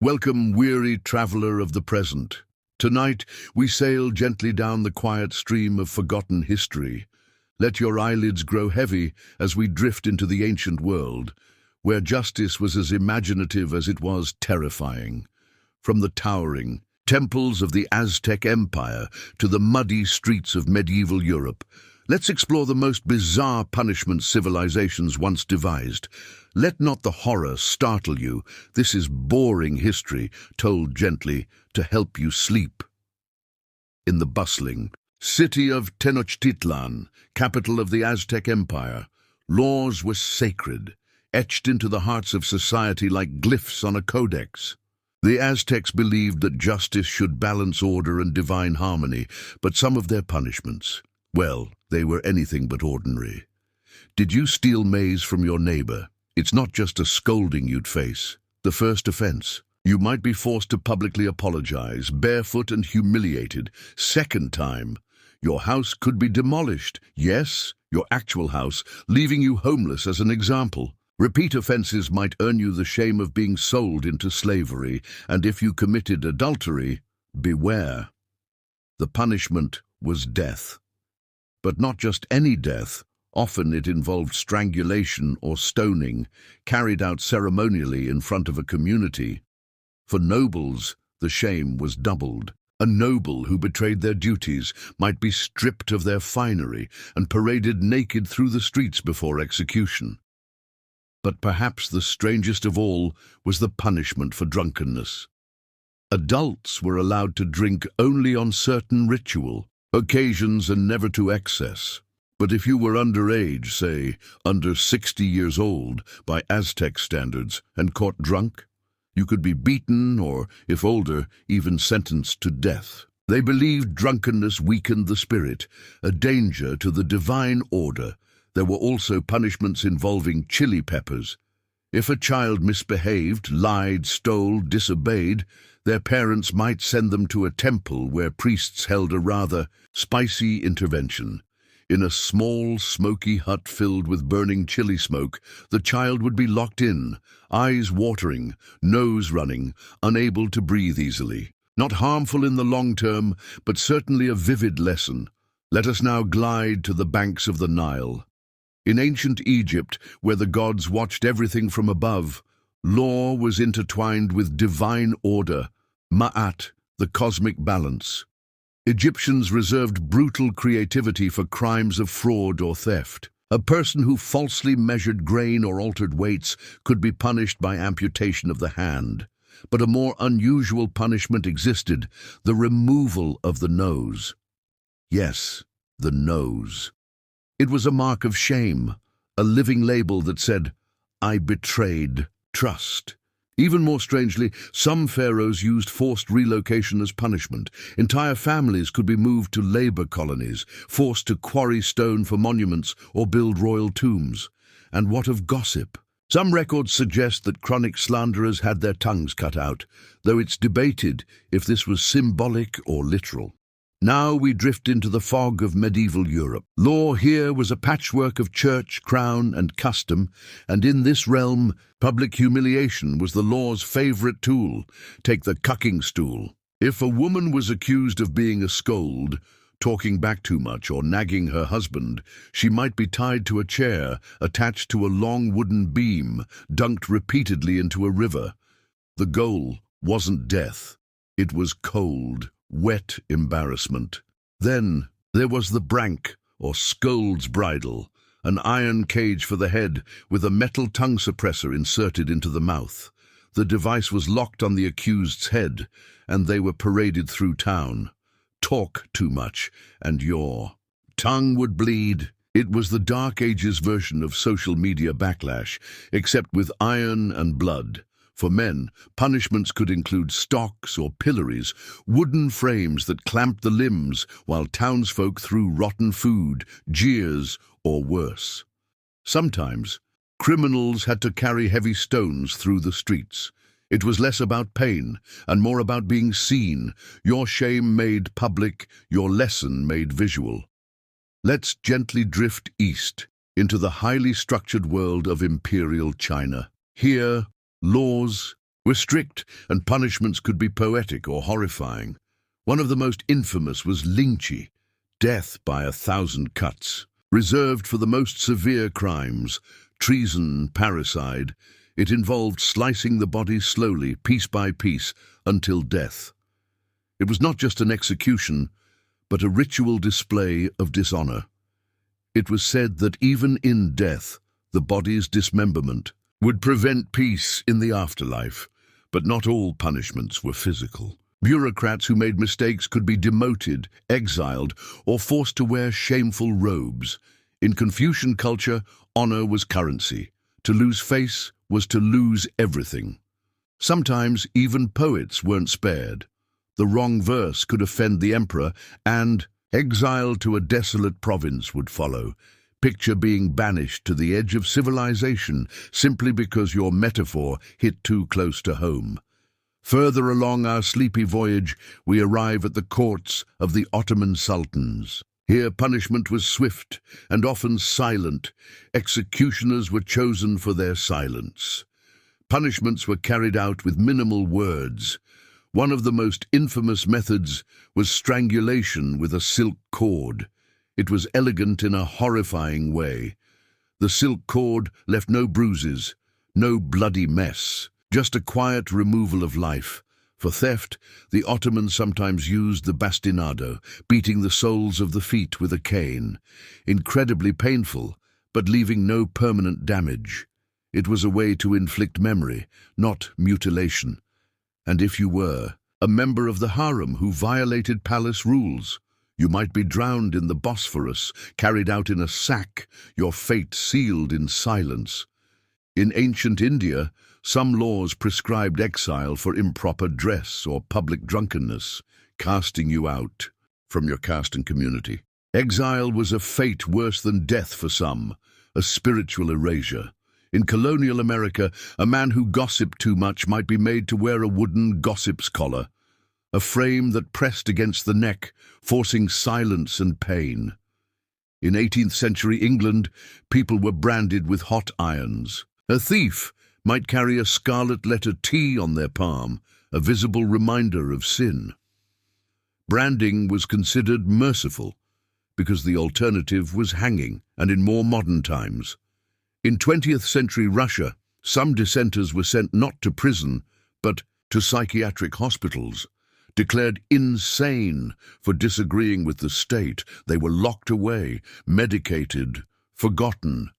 Welcome, weary traveler of the present. Tonight, we sail gently down the quiet stream of forgotten history. Let your eyelids grow heavy as we drift into the ancient world, where justice was as imaginative as it was terrifying. From the towering temples of the Aztec Empire to the muddy streets of medieval Europe, let's explore the most bizarre punishment civilizations once devised. Let not the horror startle you. This is boring history, told gently to help you sleep. In the bustling city of Tenochtitlan, capital of the Aztec Empire, laws were sacred, etched into the hearts of society like glyphs on a codex. The Aztecs believed that justice should balance order and divine harmony, but some of their punishments, well, they were anything but ordinary. Did you steal maize from your neighbor? It's not just a scolding you'd face. The first offense, you might be forced to publicly apologize, barefoot and humiliated. Second time, your house could be demolished. Yes, your actual house, leaving you homeless as an example. Repeat offenses might earn you the shame of being sold into slavery, and if you committed adultery, beware. The punishment was death. But not just any death. Often it involved strangulation or stoning, carried out ceremonially in front of a community. For nobles, the shame was doubled. A noble who betrayed their duties might be stripped of their finery and paraded naked through the streets before execution. But perhaps the strangest of all was the punishment for drunkenness. Adults were allowed to drink only on certain ritual occasions and never to excess. But if you were underage, say, under 60 years old by Aztec standards, and caught drunk, you could be beaten or, if older, even sentenced to death. They believed drunkenness weakened the spirit, a danger to the divine order. There were also punishments involving chili peppers. If a child misbehaved, lied, stole, disobeyed, their parents might send them to a temple where priests held a rather spicy intervention. In a small, smoky hut filled with burning chili smoke, the child would be locked in, eyes watering, nose running, unable to breathe easily. Not harmful in the long term, but certainly a vivid lesson. Let us now glide to the banks of the Nile. In ancient Egypt, where the gods watched everything from above, law was intertwined with divine order, Ma'at, the cosmic balance. Egyptians reserved brutal creativity for crimes of fraud or theft. A person who falsely measured grain or altered weights could be punished by amputation of the hand. But a more unusual punishment existed, the removal of the nose. Yes, the nose. It was a mark of shame, a living label that said, "I betrayed trust." Even more strangely, some pharaohs used forced relocation as punishment. Entire families could be moved to labor colonies, forced to quarry stone for monuments or build royal tombs. And what of gossip? Some records suggest that chronic slanderers had their tongues cut out, though it's debated if this was symbolic or literal. Now we drift into the fog of medieval Europe. Law here was a patchwork of church, crown, and custom, and in this realm, public humiliation was the law's favorite tool. Take the cucking stool. If a woman was accused of being a scold, talking back too much, or nagging her husband, she might be tied to a chair, attached to a long wooden beam, dunked repeatedly into a river. The goal wasn't death. It was cold, wet embarrassment. Then there was the brank, or scold's bridle, an iron cage for the head with a metal tongue suppressor inserted into the mouth. The device was locked on the accused's head, and they were paraded through town. Talk too much, and your tongue would bleed. It was the Dark Ages version of social media backlash, except with iron and blood. For men, punishments could include stocks or pillories, wooden frames that clamped the limbs while townsfolk threw rotten food, jeers, or worse. Sometimes, criminals had to carry heavy stones through the streets. It was less about pain and more about being seen, your shame made public, your lesson made visual. Let's gently drift east into the highly structured world of imperial China. Here, laws, were strict, and punishments could be poetic or horrifying. One of the most infamous was lynching, death by 1,000 cuts. Reserved for the most severe crimes, treason, parricide, it involved slicing the body slowly, piece by piece, until death. It was not just an execution, but a ritual display of dishonor. It was said that even in death, the body's dismemberment would prevent peace in the afterlife. But not all punishments were physical. Bureaucrats who made mistakes could be demoted, exiled, or forced to wear shameful robes. In Confucian culture, honor was currency. To lose face was to lose everything. Sometimes even poets weren't spared. The wrong verse could offend the emperor, and exile to a desolate province would follow. Picture being banished to the edge of civilization simply because your metaphor hit too close to home. Further along our sleepy voyage, we arrive at the courts of the Ottoman sultans. Here punishment was swift and often silent. Executioners were chosen for their silence. Punishments were carried out with minimal words. One of the most infamous methods was strangulation with a silk cord. It was elegant in a horrifying way. The silk cord left no bruises, no bloody mess, just a quiet removal of life. For theft, the Ottomans sometimes used the bastinado, beating the soles of the feet with a cane. Incredibly painful, but leaving no permanent damage. It was a way to inflict memory, not mutilation. And if you were a member of the harem who violated palace rules, you might be drowned in the Bosphorus, carried out in a sack, your fate sealed in silence. In ancient India, some laws prescribed exile for improper dress or public drunkenness, casting you out from your caste and community. Exile was a fate worse than death for some, a spiritual erasure. In colonial America, a man who gossiped too much might be made to wear a wooden gossip's collar, a frame that pressed against the neck, forcing silence and pain. In 18th century England, people were branded with hot irons. A thief might carry a scarlet letter T on their palm, a visible reminder of sin. Branding was considered merciful because the alternative was hanging, and in more modern times. In 20th century Russia, some dissenters were sent not to prison, but to psychiatric hospitals. Declared insane for disagreeing with the state, they were locked away, medicated, forgotten,